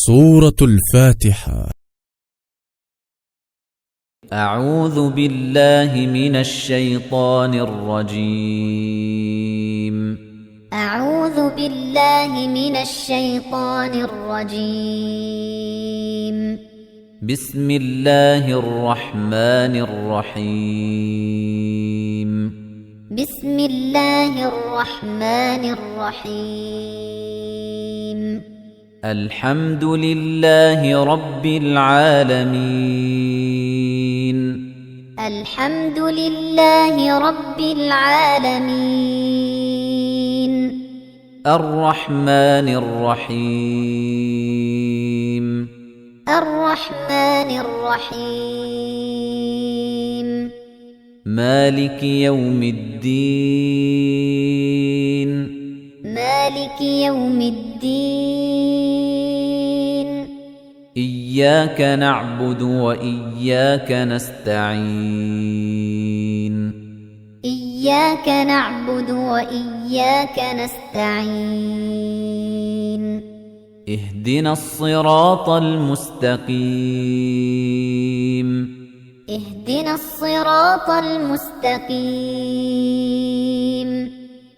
سورة الفاتحة. أعوذ بالله من الشيطان الرجيم. أعوذ بالله من الشيطان الرجيم. بسم الله الرحمن الرحيم. بسم الله الرحمن الرحيم. الحمد لله رب العالمين. الحمد لله رب العالمين. الرحمن الرحيم. الرحمن الرحيم. مالك يوم الدين. مالك يوم الدين. إياك نعبد وإياك نستعين. إياك نعبد وإياك نستعين. اهدنا الصراط المستقيم. اهدنا الصراط المستقيم.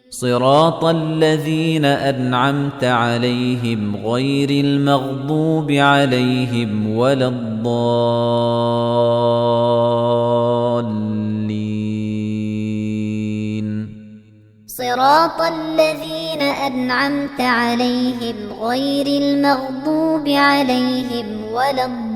صراط الذين أنعمت عليهم غير المغضوب عليهم ولا الضالين. صراط الذين أنعمت عليهم غير المغضوب عليهم ولا الضالين.